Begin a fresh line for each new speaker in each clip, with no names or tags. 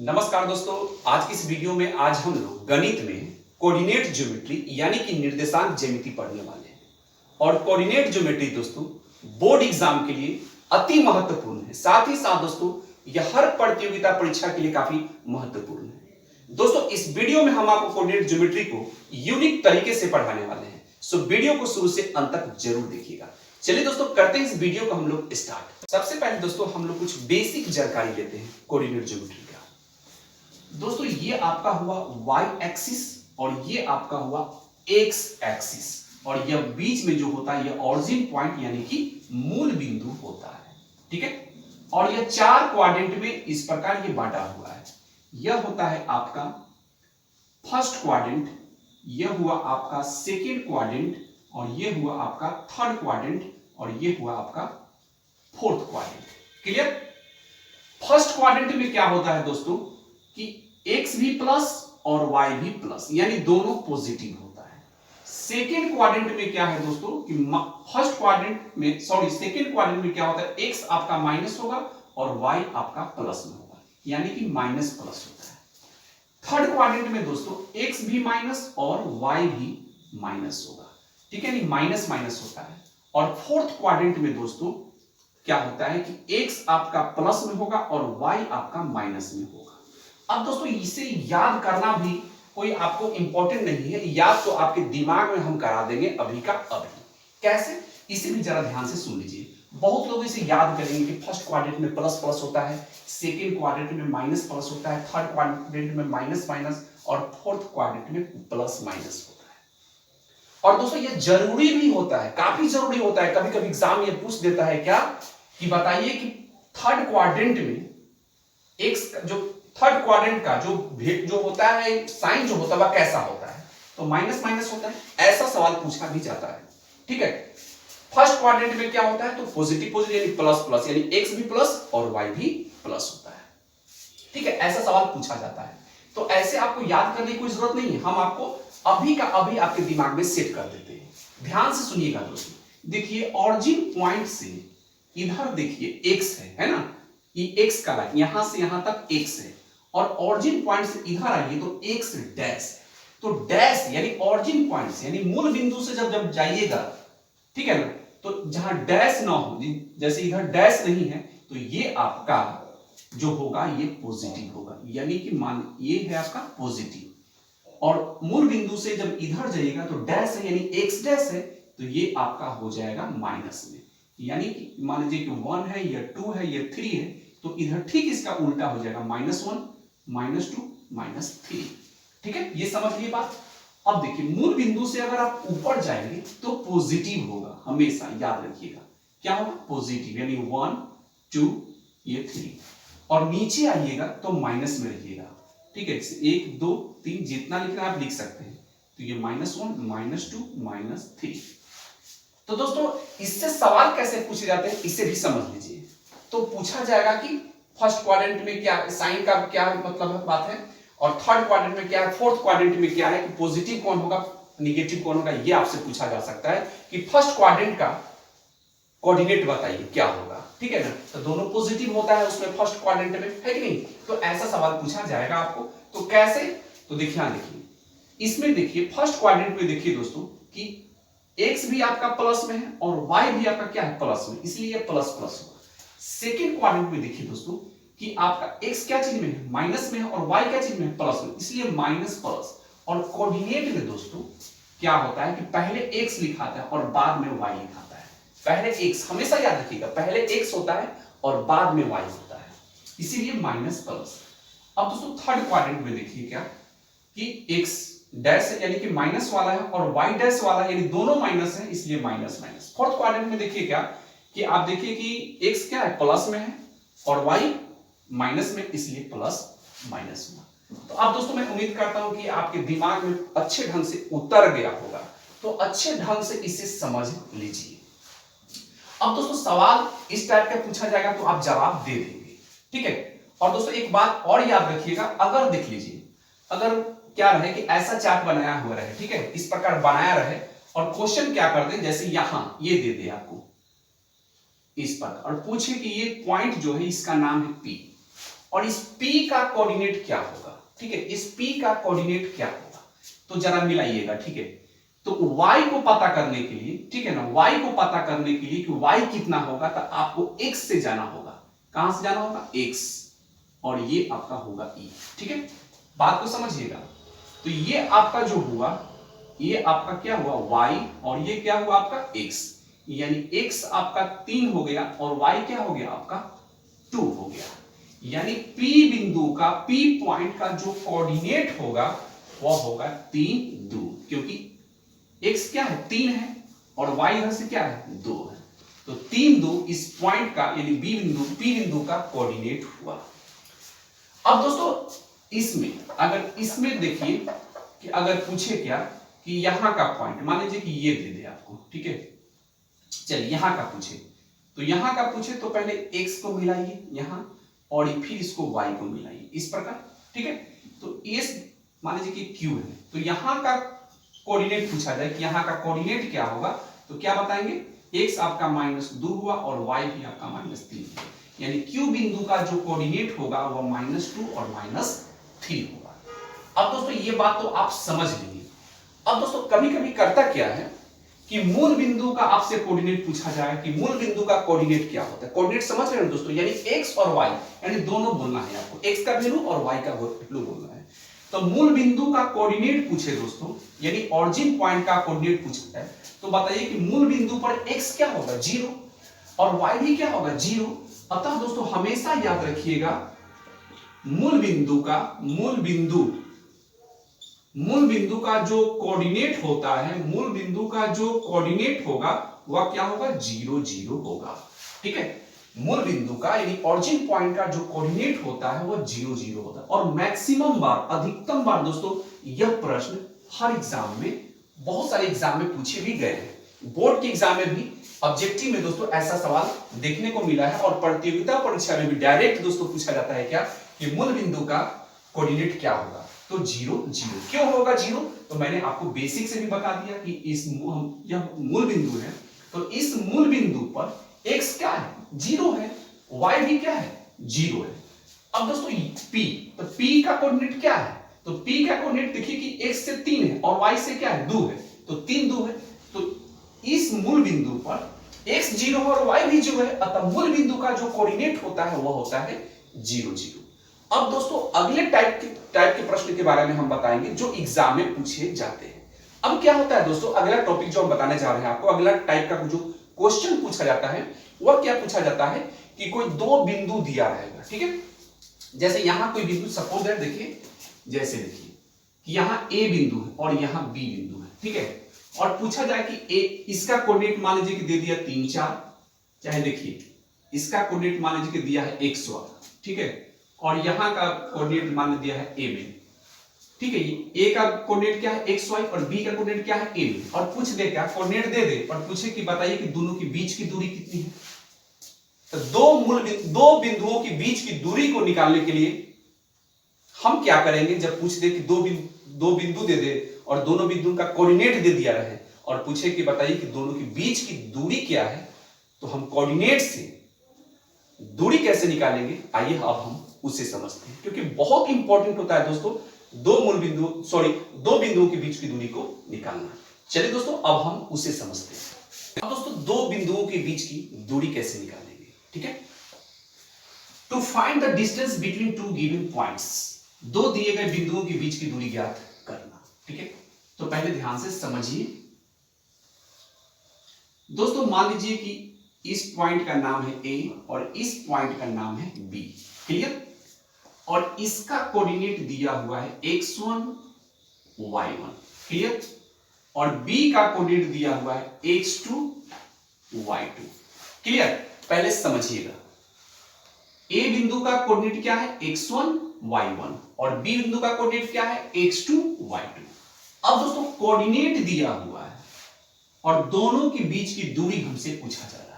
नमस्कार दोस्तों, आज की इस वीडियो में आज हम लोग गणित में कोऑर्डिनेट ज्योमेट्री यानी कि निर्देशांक ज्यामिति पढ़ने वाले हैं। और कोऑर्डिनेट ज्योमेट्री दोस्तों बोर्ड एग्जाम के लिए अति महत्वपूर्ण है। साथ ही साथ दोस्तों यह हर प्रतियोगिता परीक्षा के लिए काफी महत्वपूर्ण है। दोस्तों इस वीडियो में हम आपको कोऑर्डिनेट ज्योमेट्री को यूनिक तरीके से पढ़ाने वाले हैं, सो वीडियो को शुरू से अंत तक जरूर देखिएगा। चलिए दोस्तों करते हैं इस वीडियो को हम लोग स्टार्ट। सबसे पहले दोस्तों हम लोग कुछ बेसिक जानकारी लेते हैं कोऑर्डिनेट ज्योमेट्री का। दोस्तों ये आपका हुआ y एक्सिस और ये आपका हुआ x एक्सिस, और यह बीच में जो होता है यह ऑरिजिन पॉइंट यानी कि मूल बिंदु होता है। ठीक है, और यह चार क्वाड्रेंट में इस प्रकार ये बांटा हुआ है। यह होता है आपका फर्स्ट क्वाड्रेंट, यह हुआ आपका सेकेंड क्वाड्रेंट, और यह हुआ आपका थर्ड क्वाड्रेंट, और यह हुआ आपका fourth quadrant. Clear? First quadrant में क्या होता है दोस्तों कि x भी प्लस और y भी प्लस, यानी दोनों पॉजिटिव होता है। सेकेंड क्वाड्रेंट में क्या है दोस्तों कि फर्स्ट क्वाड्रेंट में सेकेंड क्वाड्रेंट में क्या होता है, x आपका माइनस होगा और y आपका प्लस में होगा, यानी कि माइनस प्लस होता है। थर्ड क्वाड्रेंट में दोस्तों x भी माइनस और y भी माइनस होगा। ठीक है, नहीं माइनस माइनस होता है। और फोर्थ क्वाड्रेंट में दोस्तों क्या होता है कि x आपका प्लस में होगा और y आपका माइनस में होगा। अब दोस्तों इसे याद करना भी कोई आपको इंपॉर्टेंट नहीं है, याद तो आपके दिमाग में हम करा देंगे अभी का अभी। कैसे, इसे भी जरा ध्यान से सुन लीजिए। बहुत लोग इसे याद करेंगे कि फर्स्ट क्वाड्रेंट में प्लस प्लस होता है, सेकेंड क्वाड्रेंट में माइनस प्लस होता है, थर्ड क्वाड्रेंट में माइनस माइनस, और फोर्थ क्वाड्रेंट में प्लस माइनस होता है। और दोस्तों ये जरूरी भी होता है, काफी जरूरी होता है। कभी कभी एग्जाम ये पूछ देता है क्या कि बताइए कि थर्ड क्वाड्रेंट में एक्स जो थर्ड क्वाड्रेंट का जो होता है साइन जो होता है वह कैसा होता है, तो माइनस माइनस होता है। ऐसा सवाल पूछा भी जाता है। ठीक है, फर्स्ट क्वाड्रेंट में क्या होता है तो पॉजिटिव पॉजिटिव यानी प्लस प्लस, यानी x भी प्लस और y भी प्लस होता है। ठीक है, ऐसा सवाल पूछा जाता है। तो ऐसे आपको याद करने की कोई जरूरत नहीं है, हम आपको अभी का अभी आपके दिमाग में सेट कर देते हैं। ध्यान से सुनिएगा दोस्तों। देखिए ऑरिजिन पॉइंट से इधर देखिए x है ना, ये x का लाइन यहां से यहां तक x है, और ऑरिजिन पॉइंट से इधर आइए तो x डैश है। तो डैश यानी ऑरिजिन पॉइंट से यानी मूल बिंदु से जब जाइएगा, ठीक है ना, तो जहां डैश ना हो, जैसे इधर डैश नहीं है तो ये आपका जो होगा ये पॉजिटिव होगा, यानी कि मान ये है आपका पॉजिटिव। और मूल बिंदु से जब इधर जाइएगा तो डैश है यानी x डैश है, तो ये आपका हो जाएगा माइनस में, यानी कि मान लीजिए कि 1 है या 2 है या 3 है, तो इधर ठीक इसका उल्टा हो जाएगा -1 -2 -3। ठीक है, ये समझ लिए बात। अब देखिए मूल बिंदु से अगर आप ऊपर जाएंगे तो पॉजिटिव होगा, हमेशा याद रखिएगा। क्या होगा, पॉजिटिव, यानी 1 2 ये 3, और नीचे आइएगा तो माइनस में रहिएगा। ठीक है, 1 2 3 जितना लिखना आप लिख सकते हैं, तो ये -1 -2 -3। तो दोस्तों इससे सवाल कैसे पूछे जाते हैं इसे भी समझ लीजिए। तो पूछा जाएगा कि फर्स्ट क्वाड्रेंट में क्या साइन का क्या मतलब बात है, और थर्ड क्वाड्रेंट में क्या है, फोर्थ क्वाड्रेंट में क्या है, कि पॉजिटिव कौन होगा निगेटिव कौन होगा, ये आपसे पूछा जा सकता है कि फर्स्ट क्वाड्रेंट का कोऑर्डिनेट बताइए क्या होगा। ठीक है ना, तो दोनों पॉजिटिव होता है उसमें फर्स्ट क्वाड्रेंट में, है कि नहीं। तो ऐसा सवाल पूछा जाएगा आपको। तो कैसे, तो देखिए इसमें देखिए फर्स्ट क्वाड्रेंट में देखिए दोस्तों कि x भी आपका प्लस में है और y भी आपका क्या है प्लस में, इसलिए प्लस प्लस होगा। सेकेंड क्वाड्रेंट में देखिए दोस्तों कि आपका x क्या चीज में है, माइनस में है, और y क्या चीज में है, प्लस में, इसलिए माइनस प्लस। और कोऑर्डिनेट में दोस्तों क्या होता है कि पहले x लिखाता है और बाद में y लिखाता है। पहले x, हमेशा याद रखिएगा, पहले x होता है और बाद में y होता है, इसीलिए माइनस प्लस। अब दोस्तों थर्ड क्वाड्रेंट में देखिए क्या कि x डैश यानी कि माइनस वाला है और y डैश वाला है, यानी दोनों माइनस है, इसलिए माइनस माइनस। फोर्थ क्वाड्रेंट में देखिए क्या कि आप देखिए कि x क्या है प्लस में है और y माइनस में, इसलिए प्लस माइनस हुआ। तो अब दोस्तों मैं उम्मीद करता हूं कि आपके दिमाग में अच्छे ढंग से उतर गया होगा, तो अच्छे ढंग से इसे समझ लीजिए। अब दोस्तों सवाल इस टाइप का पूछा जाएगा तो आप जवाब दे देंगे। ठीक है, और दोस्तों एक बात और याद रखिएगा, अगर देख लीजिए अगर क्या रहे कि ऐसा चार्ट बनाया हुआ रहे, ठीक है, इस प्रकार बनाया रहे, और क्वेश्चन क्या कर दे, जैसे यहां ये दे दे आपको इस पर, और पूछे कि ये पॉइंट जो है इसका नाम है P, और इस P का कोऑर्डिनेट क्या होगा, ठीक है, इस P का कोऑर्डिनेट क्या होगा, तो जरा मिलाइएगा, ठीक है। तो y को पता करने के लिए, ठीक है ना, y को पता करने के लिए कि y कितना होगा, तो आपको x से जाना होगा। कहां से जाना होगा, x, और ये आपका होगा e, ठीक है, बात को समझिएगा। तो ये आपका जो हुआ, ये आपका क्या हुआ y, और ये क्या हुआ आपका x, यानी x आपका 3 हो गया और y क्या हो गया आपका 2 हो गया। यानी P बिंदु का, P पॉइंट का जो कोऑर्डिनेट होगा वह होगा 3, 2, क्योंकि x क्या है 3 है और y इधर से क्या है 2 है, तो 3, 2 इस पॉइंट का यानी P बिंदु का कोऑर्डिनेट हुआ। अब दोस्तों इसमें, अगर इसमें देखिए कि अगर पूछे क्या कि यहां का पॉइंट, मान लीजिए कि ये दे दे आपको, ठीक है, चलिए यहां का पूछे, तो यहां का पूछे तो पहले x को मिलाइए यहां, और फिर इसको y को मिलाइए इस प्रकार, ठीक है। तो ये मान लीजिए कि q है, तो यहां का कोऑर्डिनेट पूछा जाए कि यहां का कोऑर्डिनेट क्या होगा, तो क्या बताएंगे, x आपका -2 हुआ और y भी आपका -3, यानी q बिंदु का जो कोऑर्डिनेट होगा वह -2 और -3 होगा। अब दोस्तों ये बात तो आप समझ लेंगे। अब दोस्तों कभी कभी करता क्या है कि मूल बिंदु का आपसे कोऑर्डिनेट पूछा जाए कि मूल बिंदु का कोऑर्डिनेट क्या होता है, कोऑर्डिनेट समझ रहे हैं दोस्तों, यानी x और y, यानी दोनों बोलना है आपको, x का वैल्यू और y का वैल्यू बोलना है। तो मूल बिंदु का कोऑर्डिनेट पूछे दोस्तों, यानी ऑरिजिन पॉइंट का कोऑर्डिनेट पूछता है, तो बताइए कि मूल बिंदु पर x क्या होगा 0 और y भी क्या होगा 0। अतः दोस्तों हमेशा याद रखिएगा मूल बिंदु का जो कोऑर्डिनेट होता है, मूल बिंदु का जो कोऑर्डिनेट होगा वह क्या होगा 0, 0 होगा, ठीक है। मूल बिंदु का यानी ऑरिजिन पॉइंट का जो कोऑर्डिनेट होता है वह 0, 0 होता है। और मैक्सिमम बार, अधिकतम बार दोस्तों यह प्रश्न हर एग्जाम में, बहुत सारे एग्जाम में पूछे भी गए हैं, बोर्ड के एग्जाम में भी, ऑब्जेक्टिव में दोस्तों ऐसा सवाल देखने को मिला है, और प्रतियोगिता परीक्षा में भी डायरेक्ट दोस्तों पूछा जाता है क्या कि मूल बिंदु का कोऑर्डिनेट क्या होगा, तो 0, 0 क्यों होगा 0, तो मैंने आपको बेसिक से भी बता दिया कि इस यह मूल बिंदु है, तो इस मूल बिंदु पर x क्या है 0 है, y भी क्या है 0 है। अब दोस्तों p, तो p का कोऑर्डिनेट क्या है, तो p का कोऑर्डिनेट देखिए कि x से 3 है और y से क्या है 2 है, तो 3, 2 है, तो इस मूल बिंदु पर x 0 है और y भी 0 है, अतः मूल बिंदु का जो कोऑर्डिनेट होता है वह होता है 0, 0। अब दोस्तों अगले टाइप के प्रश्न के बारे में हम बताएंगे जो एग्जाम में पूछे जाते हैं। अब क्या होता है दोस्तों, अगला टॉपिक जो हम बताने जा रहे हैं आपको, अगला टाइप का जो क्वेश्चन पूछा जाता है वह क्या पूछा जाता है कि कोई 2 बिंदु दिया रहेगा, ठीक है, जैसे यहां कोई बिंदु सपोज दैट देखिए, जैसे देखिए कि यहां a बिंदु है और यहां b बिंदु है, ठीक है, और पूछा जाए कि a, इसका कोऑर्डिनेट मान लीजिए कि दे दिया 3, 4, चाहे देखिए इसका कोऑर्डिनेट मान लीजिए कि दिया है x वाला, ठीक है, और यहां का कोऑर्डिनेट मान दिया है a में, ठीक है, a का कोऑर्डिनेट क्या है xy और b का कोऑर्डिनेट क्या है a में, और पूछ दे क्या कोऑर्डिनेट दे दे और पूछे कि बताइए कि दोनों के बीच की दूरी कितनी है। तो दो बिंदुओं के बीच की दूरी को निकालने के लिए हम क्या करेंगे, जब पूछ दे कि दो बिंदु दे दे और दोनों बिंदुओं का कोऑर्डिनेट दे दिया रहे और पूछे कि बताइए कि दोनों के बीच की दूरी क्या है, तो हम कोऑर्डिनेट से दूरी कैसे निकालेंगे, आइए अब हम उसे समझते हैं, क्योंकि बहुत इंपॉर्टेंट होता है दोस्तों दो बिंदुओं के बीच की दूरी को निकालना। चलिए दोस्तों अब हम उसे समझते हैं। अब दोस्तों दो बिंदुओं के बीच की दूरी कैसे निकालेंगे, ठीक है। To find the distance between two given points, दो दिए गए बिंदुओं के बीच की दूरी ज्ञात करना, ठीक है। तो पहले ध्यान से समझिए दोस्तों, मान लीजिए कि इस पॉइंट का नाम है A और इस पॉइंट का नाम है B, क्लियर, और इसका कोऑर्डिनेट दिया हुआ है x1 y1, क्लियर, और B का कोऑर्डिनेट दिया हुआ है x2 y2, क्लियर। पहले समझिएगा A बिंदु का कोऑर्डिनेट क्या है x1 y1 और B बिंदु का कोऑर्डिनेट क्या है x2 y2। अब दोस्तों कोऑर्डिनेट दिया हुआ है और दोनों के बीच की दूरी हमसे पूछा जा रहा है,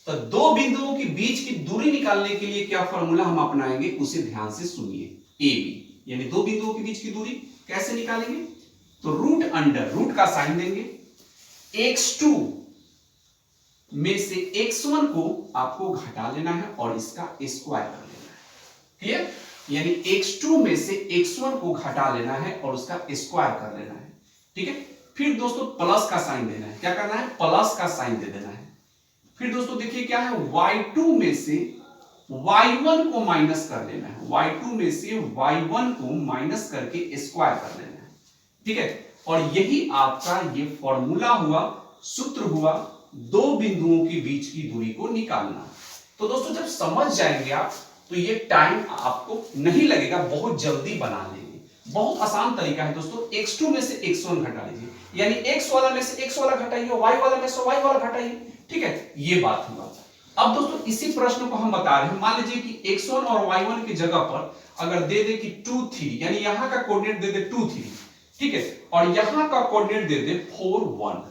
तो दो बिंदुओं के बीच की दूरी निकालने के लिए क्या फॉर्मूला हम अपनाएंगे उसे ध्यान से सुनिए। AB यानी दो बिंदुओं के बीच की दूरी कैसे निकालेंगे, तो रूट का साइन देंगे, x2 में से x1 को आपको घटा लेना है और इसका स्क्वायर कर लेना है, क्लियर? यानी x2 में से x1 को घटा लेना है और उसका स्क्वायर कर लेना है। ठीक है, फिर दोस्तों प्लस का साइन देना है। क्या करना है? प्लस का साइन दे देना है। फिर दोस्तों देखिए क्या है, y2 में से y1 को माइनस कर लेना है। y2 में से y1 को माइनस करके स्क्वायर कर लेना है। ठीक है, और यही आपका ये फॉर्मूला हुआ, सूत्र हुआ दो बिंदुओं के बीच की दूरी को निकालना। तो दोस्तों जब समझ जाएंगे आप तो ये टाइम आपको नहीं लगेगा, बहुत जल्दी बना लेंगे। बहुत आसान तरीका है दोस्तों, x2 में से x1 घटा लीजिए, यानी x वाला में से x वाला घटाइए, y वाला में से y वाला घटाइए। ठीक है, ये बात हुआ। अब दोस्तों इसी प्रश्न को हम बता रहे हैं, मान लीजिए कि x1 और y1 की जगह पर अगर दे दे कि 2 3, यानी यहां का कोऑर्डिनेट दे दे 2 3, ठीक है, और यहां का कोऑर्डिनेट दे दे 4 1।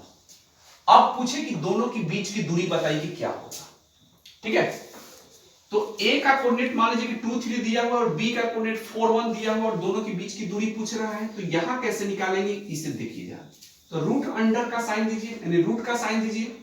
अब पूछे कि दोनों के बीच की दूरी बताइए क्या होगा। ठीक है, तो A का कोऑर्डिनेट मान लीजिए कि 2 3 दिया हुआ और B का कोऑर्डिनेट 4 1 दिया हुआ और दोनों के बीच की दूरी पूछ रहा है, तो यहां कैसे निकालेंगे इसे देखिएगा। तो रूट अंडर का साइन दीजिए, यानी रूट का साइन दीजिए।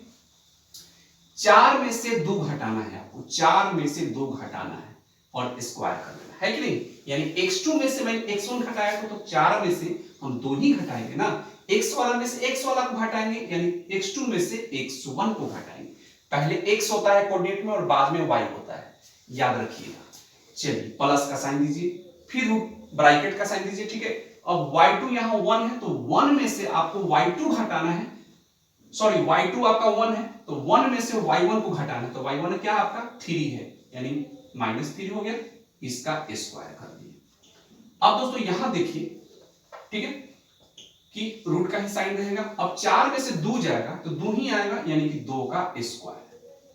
4 में से 2 घटाना है आपको, 4 में से 2 घटाना है और स्क्वायर कर देना है कि नहीं। यानी x2 में से मैंने x1 घटाया तो 4 में से हम 2 ही घटाएंगे ना, x वाला में से x वाला को घटाएंगे, यानी x2 में से x1 को घटाएंगे। पहले x होता है कोऑर्डिनेट में और बाद में y होता है, याद रखिएगा। चलिए प्लस का साइन दीजिए, फिर रूट ब्रैकेट का साइन दीजिए। ठीक है, अब y2 यहां 1 है तो 1 में से आपको y2 घटाना है, सॉरी y2 आपका 1 है तो 1 में से y1 को घटाना है, तो y1 क्या आपका 3 है, यानी -3 हो गया, इसका स्क्वायर कर दिए। अब दोस्तों यहां देखिए, ठीक है, कि रूट का ही साइन रहेगा। अब 4 में से 2 जाएगा तो 2 ही आएगा, यानी कि 2 का स्क्वायर।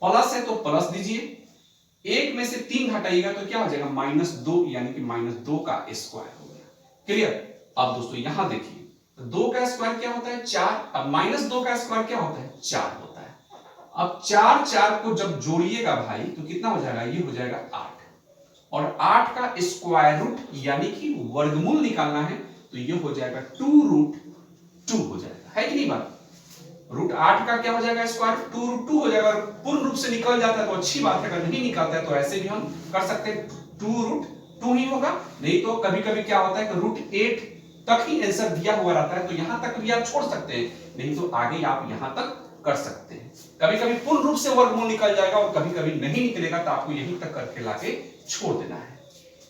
प्लस है तो प्लस दीजिए, 1 में से 3 घटाइएगा तो क्या हो जाएगा -2, यानी कि -2 का स्क्वायर हो गया। क्लियर? अब दोस्तों यहां देखिए, 2 का स्क्वायर क्या होता है 4, अब -2 का स्क्वायर क्या होता है 4 होता है। अब 4 4 को जब जोड़िएगा भाई तो कितना हो जाएगा, ये हो जाएगा 8, और 8 का स्क्वायर रूट यानी कि वर्गमूल निकालना है तो ये हो जाएगा 2√2 हो जाएगा, है कि नहीं बात। रूट 8 का क्या हो जाएगा स्क्वायर, 2√2 हो जाएगा। पूर्ण रूप से निकल जाता है तो अच्छी बात है, अगर नहीं निकलता है तो ऐसे भी हम कर सकते हैं, 2√2 ही होगा। नहीं तो कभी कभी क्या होता है कि √8 तक ही आंसर दिया हुआ रहता है, तो यहां तक भी आप छोड़ सकते हैं, नहीं तो आगे आप यहां तक कर सकते हैं। कभी कभी पूर्ण रूप से वर्गमूल निकल जाएगा और कभी कभी नहीं निकलेगा, तो आपको यहीं तक करके लाके छोड़ देना है।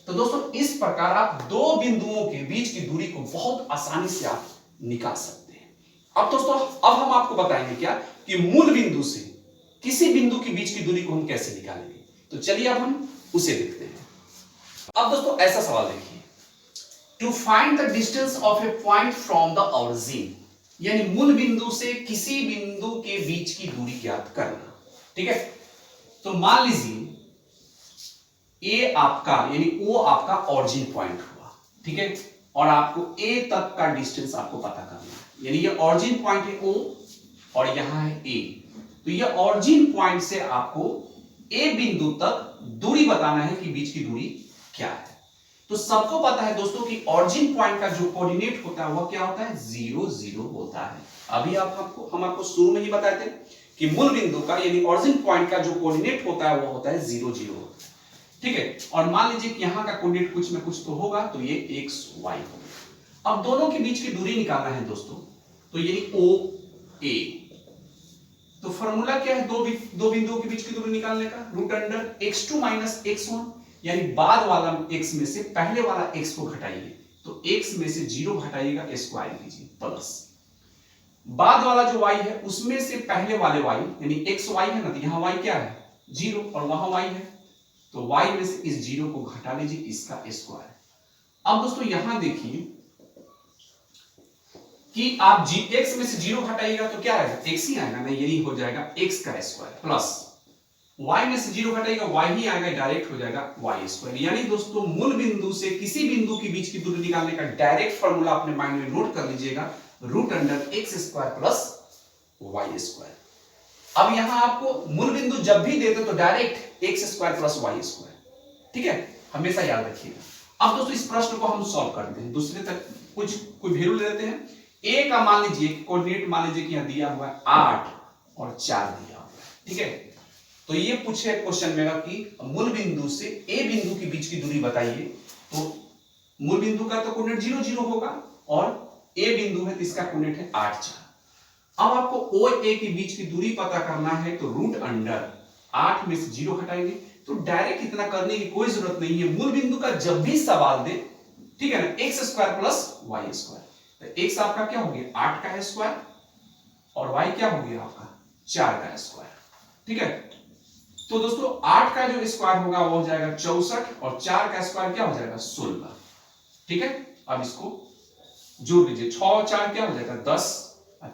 तो दोस्तों इस प्रकार आप दो बिंदुओं के बीच की दूरी को बहुत आसानी से आप निकाल सकते हैं। अब दोस्तों अब हम आपको बताएंगे क्या कि मूल बिंदु से किसी बिंदु के बीच की दूरी को हम कैसे निकालेंगे। तो चलिए अब हम उसे देखते हैं। अब दोस्तों ऐसा सवाल देखिए, to find the distance of a point from the origin, यानी मूल बिंदु से किसी बिंदु के बीच की दूरी ज्ञात करना। ठीक है, तो मान लीजिए ए आपका यानी ओ आपका ओरिजिन पॉइंट हुआ, ठीक है, और आपको ए तक का डिस्टेंस आपको पता करना है, यानी ये ओरिजिन पॉइंट है ओ और यहां है ए, तो ये ओरिजिन पॉइंट से आपको ए बिंदु तक दूरी बताना है कि बीच की दूरी क्या है। तो सबको पता है दोस्तों कि ओरिजिन पॉइंट का जो कोऑर्डिनेट होता है वो क्या होता है 0 0 होता है। अभी हम आपको शुरू में ही बताए थे कि मूल बिंदु का यानी ओरिजिन पॉइंट का जो कोऑर्डिनेट होता है वो होता है 0 0, ठीक है। और मान लीजिए कि यहां का कोऑर्डिनेट कुछ ना कुछ तो होगा, तो ये x y होगा। अब दोनों के बीच की दूरी निकालना है दोस्तों, तो यानी ओ ए, तो फॉर्मूला क्या है दो बिंदुओं के बीच की दूरी निकालने का, root under x2 minus x1, यानी बाद वाला x में से पहले वाला x को घटाइए, तो x में से 0 घटाइएगा, स्क्वायर कीजिए, प्लस बाद वाला जो y है उसमें से पहले वाले y यानी x y है ना, तो यहां y क्या है 0 और वहां y है, तो y में से इस 0 को घटा लीजिए, इसका स्क्वायर। अब दोस्तों यहां देखिए कि आप x में से 0 घटाइएगा तो क्या आएगा x ही आएगा ना, यही हो जाएगा x का स्क्वायर, प्लस y में से 0 घटाइएगा y ही आएगा, डायरेक्ट हो जाएगा y स्क्वायर। यानी दोस्तों मूल बिंदु से किसी बिंदु के बीच की दूरी निकालने का डायरेक्ट फॉर्मूला अपने माइंड में नोट कर लीजिएगा, root under x square plus y square. अब यहां आपको मूल बिंदु जब भी देते तो direct x square plus y square, ठीक है, हमेशा याद रखिएगा। अब दोस्तों इस प्रश्न को हम सॉल्व करते हैं, दूसरे तक कोई वैल्यू ले लेते हैं। a का मान लीजिए कोऑर्डिनेट मान लीजिए कि यहां दिया हुआ है 8 और 4 दिया हुआ है, ठीक है। तो ये पूछे क्वेश्चन में कि मूल बिंदु से ए बिंदु के बीच की दूरी बताइए, तो मूल बिंदु का तो कोऑर्डिनेट 0 0 होगा और ए बिंदु है तो इसका कोऑर्डिनेट है 8 4। अब आपको ओ ए के बीच की दूरी पता करना है, तो रूट अंडर 8 में से 0 हटाएंगे, तो डायरेक्ट इतना करने की कोई जरूरत नहीं है। मूल बिंदु का जब भी सवाल दे, ठीक है ना, X square plus Y square, तो एक्स आपका क्या हो गया 8 का स्क्वायर और वाई क्या हो गया आपका 4 का स्क्वायर, ठीक है। तो दोस्तों 8 का जो स्क्वायर होगा वो हो जाएगा 64 और 4 का स्क्वायर क्या हो जाएगा 16, ठीक है। अब इसको जोड़ लीजिए, 6 और 4 क्या हो जाएगा 10,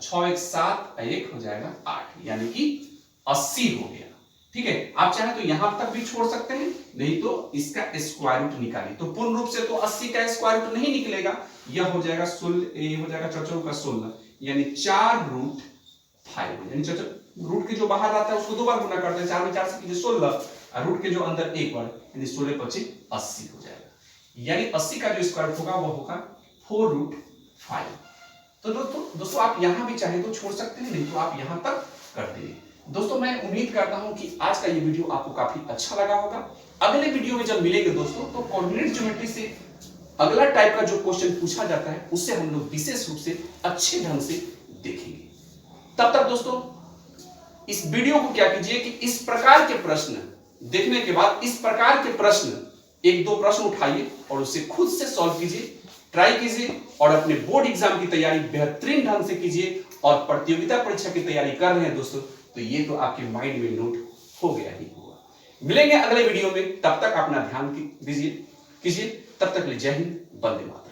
6 1 7 1 हो जाएगा 8, यानी कि 80 हो गया, ठीक है। आप चाहे तो यहां तक भी छोड़ सकते हैं, नहीं तो इसका स्क्वायर रूट निकालिए। तो पूर्ण रूप से तो 80 का स्क्वायर रूट नहीं निकलेगा, यह हो जाएगा 16, ये हो जाएगा 44 का 16, यानी 4 रूट 5, यानी रूट के जो बाहर आता है उसको 2 बार गुना करते हैं, 4 में 4 से कीजिए 16 और रूट के जो अंदर एक बार, यानी 16 25 80 हो जाएगा, यानी 80 का जो स्क्वायर होगा वो होगा 4 रूट 5। तो दोस्तों आप यहां भी चाहे तो छोड़ सकते हैं, नहीं तो आप यहां तक कर दीजिए। दोस्तों मैं उम्मीद करता हूं कि आज का ये वीडियो आपको काफी अच्छा लगा होगा। अगले वीडियो में जब मिलेंगे दोस्तों, तो कोऑर्डिनेट ज्योमेट्री से अगला टाइप का जो क्वेश्चन पूछा जाता है उससे हम लोग विशेष रूप से अच्छे ढंग से देखेंगे। तब तक दोस्तों इस वीडियो को क्या कीजिए कि इस प्रकार के प्रश्न देखने के बाद इस प्रकार के प्रश्न 1-2 प्रश्न उठाइए और उसे खुद से सॉल्व कीजिए, ट्राई कीजिए और अपने बोर्ड एग्जाम की तैयारी बेहतरीन ढंग से कीजिए। और प्रतियोगिता परीक्षा की तैयारी कर रहे हैं दोस्तों, तो ये तो आपके माइंड में नोट हो गया ही होगा। मिलेंगे अगले वीडियो में, तब तक अपना ध्यान कीजिए, तब तक ले जय हिंद, वंदे मातरम।